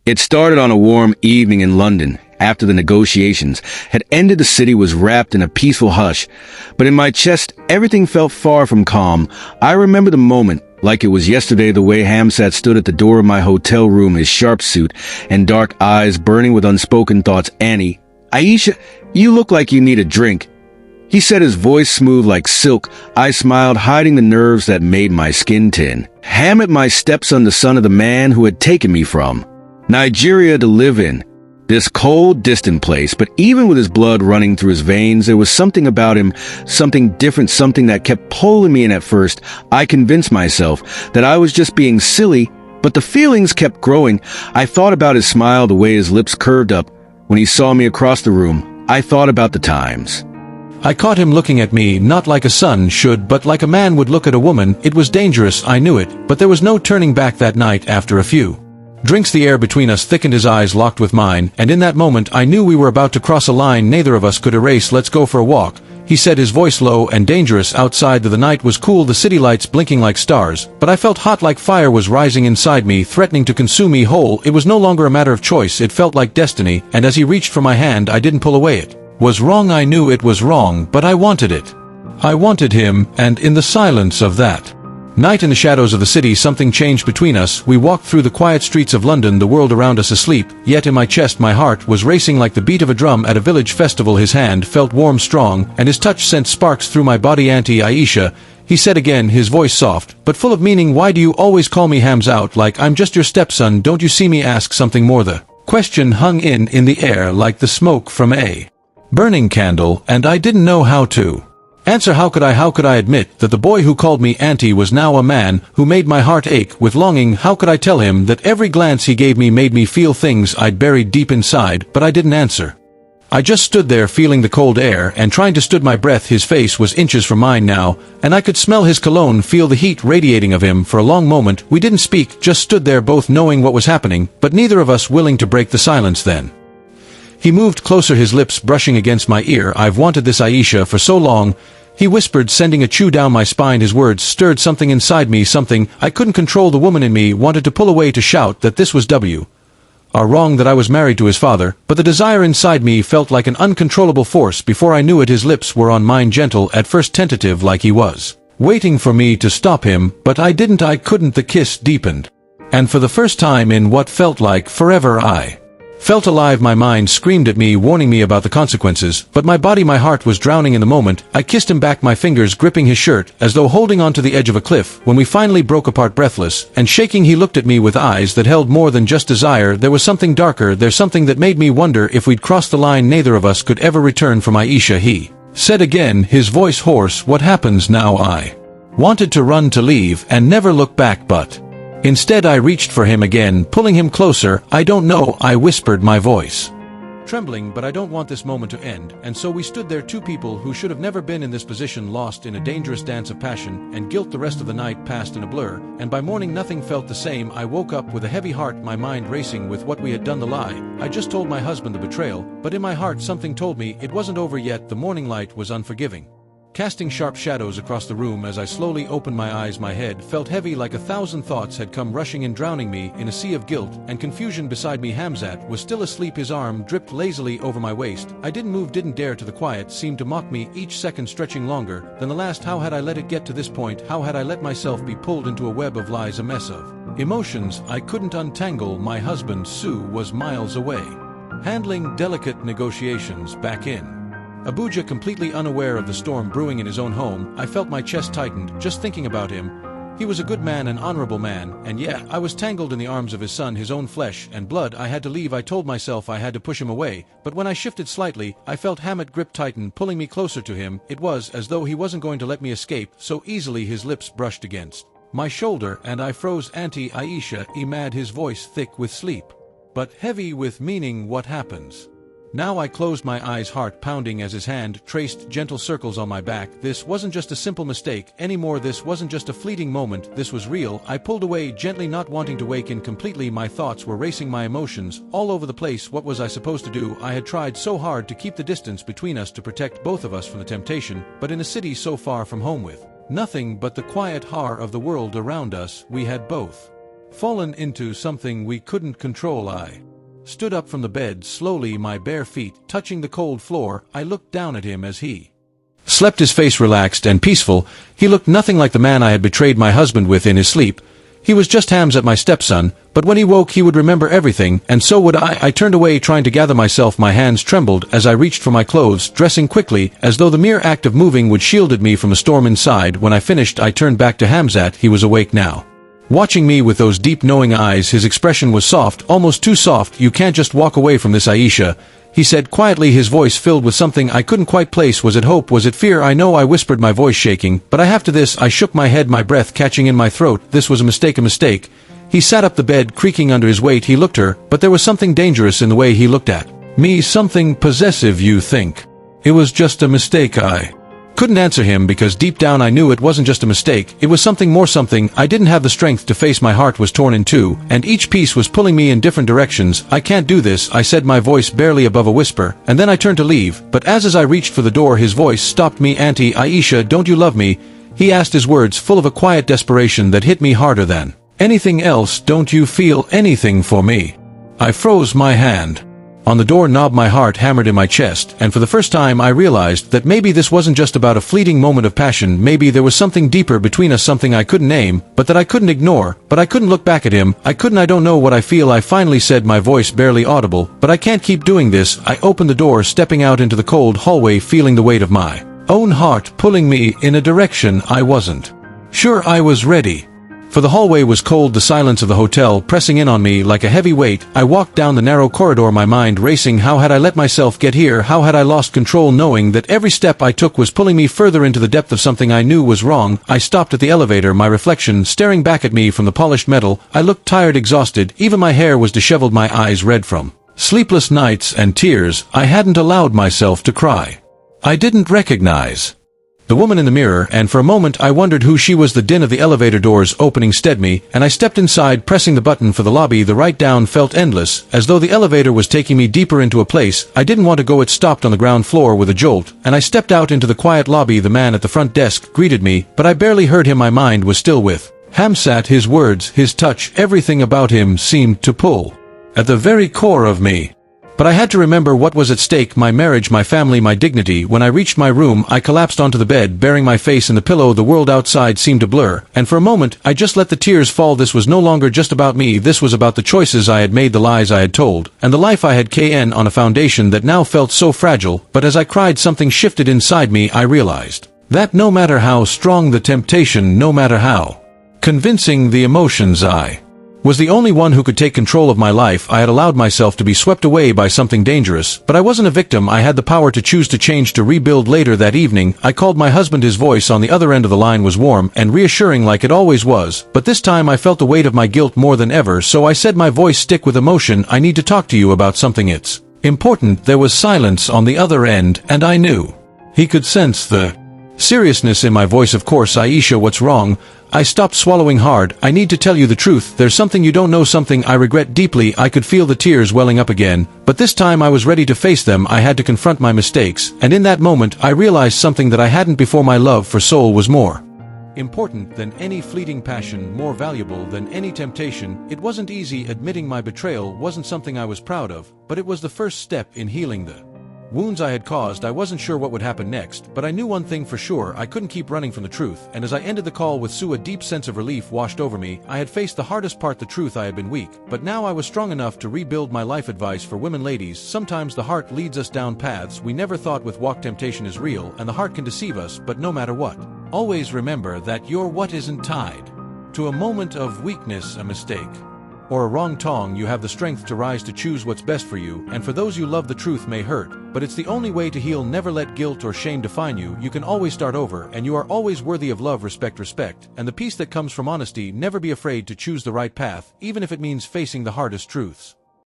It started on a warm evening in London. After the negotiations had ended, the city was wrapped in a peaceful hush. But in my chest, everything felt far from calm. I remember the moment like it was yesterday, the way Hamzat stood at the door of my hotel room, his sharp suit and dark eyes burning with unspoken thoughts. "Annie, Aisha, you look like you need a drink," he said, his voice smooth like silk. I smiled, hiding the nerves that made my skin tin. Hamid, my stepson, the son of the man who had taken me from Nigeria to live in this cold, distant place. But even with his blood running through his veins, there was something about him, something different, something that kept pulling me in. At first, I convinced myself that I was just being silly, but the feelings kept growing. I thought about his smile, the way his lips curved up when he saw me across the room. I thought about the times I caught him looking at me, not like a son should, but like a man would look at a woman. It was dangerous, I knew it, but there was no turning back that night. After a few drinks, the air between us thickened, his eyes locked with mine, and in that moment I knew we were about to cross a line neither of us could erase. "Let's go for a walk," he said, his voice low and dangerous. Outside, the night was cool, the city lights blinking like stars, but I felt hot, like fire was rising inside me, threatening to consume me whole. It was no longer a matter of choice, it felt like destiny, and as he reached for my hand, I didn't pull away. It was wrong, I knew it was wrong, but I wanted it. I wanted him, and in the silence of that night, in the shadows of the city, something changed between us. We walked through the quiet streets of London, the world around us asleep, yet in my chest my heart was racing like the beat of a drum at a village festival. His hand felt warm, strong, and his touch sent sparks through my body. "Auntie Aisha," he said again, his voice soft, but full of meaning, "why do you always call me Hamzat, like I'm just your stepson? Don't you see me ask something more?" The question hung in the air like the smoke from a burning candle, and I didn't know how to answer. How could I admit that the boy who called me auntie was now a man who made my heart ache with longing? How could I tell him that every glance he gave me made me feel things I'd buried deep inside? But I didn't answer. I just stood there, feeling the cold air and trying to stood my breath. His face was inches from mine now, and I could smell his cologne, feel the heat radiating of him. For a long moment we didn't speak, just stood there, both knowing what was happening, but neither of us willing to break the silence. Then he moved closer, his lips brushing against my ear. "I've wanted this, Aisha, for so long," he whispered, sending a chill down my spine. His words stirred something inside me, something I couldn't control. The woman in me wanted to pull away, to shout that this was wrong, that I was married to his father, but the desire inside me felt like an uncontrollable force. Before I knew it, his lips were on mine, gentle, at first tentative, like he was waiting for me to stop him, but I couldn't. The kiss deepened, and for the first time in what felt like forever, I felt alive. My mind screamed at me, warning me about the consequences, but my body, my heart was drowning in the moment. I kissed him back, my fingers gripping his shirt, as though holding on to the edge of a cliff. When we finally broke apart, breathless and shaking, he looked at me with eyes that held more than just desire. There was something darker, there's something that made me wonder if we'd crossed the line neither of us could ever return from. "Aisha," he said again, his voice hoarse, "what happens now?" I wanted to run, to leave, and never look back, but instead I reached for him again, pulling him closer. "I don't know," I whispered, my voice trembling, "but I don't want this moment to end." And so we stood there, two people who should have never been in this position, lost in a dangerous dance of passion and guilt. The rest of the night passed in a blur, and by morning nothing felt the same. I woke up with a heavy heart, my mind racing with what we had done, the lie I just told my husband, the betrayal, but in my heart something told me it wasn't over yet. The morning light was unforgiving, casting sharp shadows across the room. As I slowly opened my eyes, my head felt heavy, like 1,000 thoughts had come rushing in, drowning me in a sea of guilt and confusion. Beside me, Hamzat was still asleep, his arm dripped lazily over my waist. I didn't move, didn't dare to. The quiet seemed to mock me, each second stretching longer than the last. How had I let it get to this point? How had I let myself be pulled into a web of lies, a mess of emotions I couldn't untangle? My husband, Sue, was miles away, handling delicate negotiations back in Abuja, completely unaware of the storm brewing in his own home. I felt my chest tightened just thinking about him. He was a good man, an honorable man, and yet I was tangled in the arms of his son, his own flesh and blood. I had to leave. I told myself I had to push him away, but when I shifted slightly, I felt Hamid grip tighten, pulling me closer to him. It was as though he wasn't going to let me escape so easily. His lips brushed against my shoulder, and I froze. "Auntie Aisha," Imad, his voice thick with sleep, but heavy with meaning. "What happens now?" I closed my eyes, heart pounding as his hand traced gentle circles on my back. This wasn't just a simple mistake anymore. This wasn't just a fleeting moment. This was real. I pulled away gently, not wanting to wake in completely. My thoughts were racing, my emotions all over the place. What was I supposed to do? I had tried so hard to keep the distance between us, to protect both of us from the temptation, but in a city so far from home, with nothing but the quiet horror of the world around us, we had both fallen into something we couldn't control. I stood up from the bed slowly, my bare feet touching the cold floor. I looked down at him as he slept, his face relaxed and peaceful. He looked nothing like the man I had betrayed my husband with in his sleep. He was just Hamzat, my stepson, but when he woke he would remember everything, and so would I. I turned away, trying to gather myself. My hands trembled as I reached for my clothes, dressing quickly, as though the mere act of moving would shielded me from a storm inside. When I finished, I turned back to Hamzat. He was awake now, watching me with those deep knowing eyes. His expression was soft, almost too soft. "You can't just walk away from this, Aisha," he said quietly, his voice filled with something I couldn't quite place. Was it hope? Was it fear? I know, I whispered, my voice shaking. "But I have to this." I shook my head, my breath catching in my throat. "This was a mistake, a mistake." He sat up the bed, creaking under his weight. He looked her, but there was something dangerous in the way he looked at me, something possessive. "You think it was just a mistake?" I couldn't answer him because deep down I knew it wasn't just a mistake. It was something more, something I didn't have the strength to face. My heart was torn in two, and each piece was pulling me in different directions. "I can't do this," I said, my voice barely above a whisper, and then I turned to leave. But as I reached for the door, his voice stopped me. "Auntie Aisha, don't you love me?" he asked, his words full of a quiet desperation that hit me harder than anything else. "Don't you feel anything for me?" I froze, my hand on the door knob. My heart hammered in my chest, and for the first time I realized that maybe this wasn't just about a fleeting moment of passion. Maybe there was something deeper between us, something I couldn't name, but that I couldn't ignore. But I couldn't look back at him. I couldn't. "I don't know what I feel," I finally said, my voice barely audible. "But I can't keep doing this." I opened the door, stepping out into the cold hallway, feeling the weight of my own heart pulling me in a direction I wasn't sure I was ready for. The hallway was cold, the silence of the hotel pressing in on me like a heavy weight. I walked down the narrow corridor, my mind racing. How had I let myself get here? How had I lost control, knowing that every step I took was pulling me further into the depth of something I knew was wrong? I stopped at the elevator, my reflection staring back at me from the polished metal. I looked tired, exhausted. Even my hair was disheveled, my eyes red from sleepless nights and tears. I hadn't allowed myself to cry. I didn't recognize the woman in the mirror, and for a moment I wondered who she was. The din of the elevator doors opening steadied me, and I stepped inside, pressing the button for the lobby. The ride down felt endless, as though the elevator was taking me deeper into a place I didn't want to go. It stopped on the ground floor with a jolt, and I stepped out into the quiet lobby. The man at the front desk greeted me, but I barely heard him. My mind was still with Hamzat, his words, his touch, everything about him seemed to pull at the very core of me. But I had to remember what was at stake: my marriage, my family, my dignity. When I reached my room, I collapsed onto the bed, burying my face in the pillow. The world outside seemed to blur, and for a moment, I just let the tears fall. This was no longer just about me. This was about the choices I had made, the lies I had told, and the life I had KN on a foundation that now felt so fragile. But as I cried, something shifted inside me. I realized that no matter how strong the temptation, no matter how convincing the emotions, I was the only one who could take control of my life. I had allowed myself to be swept away by something dangerous, but I wasn't a victim. I had the power to choose, to change, to rebuild. Later that evening, I called my husband. His voice on the other end of the line was warm and reassuring like it always was, but this time I felt the weight of my guilt more than ever. So I said, my voice thick with emotion, "I need to talk to you about something. It's important." There was silence on the other end, and I knew he could sense the seriousness in my voice. "Of course, Aisha, what's wrong?" I stopped, swallowing hard. "I need to tell you the truth. There's something you don't know, something I regret deeply." I could feel the tears welling up again, but this time I was ready to face them. I had to confront my mistakes, and in that moment I realized something that I hadn't before. My love for Soul was more important than any fleeting passion, more valuable than any temptation. It wasn't easy. Admitting my betrayal wasn't something I was proud of, but it was the first step in healing the wounds I had caused. I wasn't sure what would happen next, but I knew one thing for sure: I couldn't keep running from the truth. And as I ended the call with Sue, a deep sense of relief washed over me. I had faced the hardest part, the truth. I had been weak, but now I was strong enough to rebuild. My life advice for women: ladies, sometimes the heart leads us down paths we never thought with walk. Temptation is real, and the heart can deceive us, but no matter what, always remember that your what isn't tied to a moment of weakness, a mistake, or a wrong tongue. You have the strength to rise, to choose what's best for you. And for those you love, the truth may hurt, but it's the only way to heal. Never let guilt or shame define you. You can always start over, and you are always worthy of love, respect, and the peace that comes from honesty. Never be afraid to choose the right path, even if it means facing the hardest truths.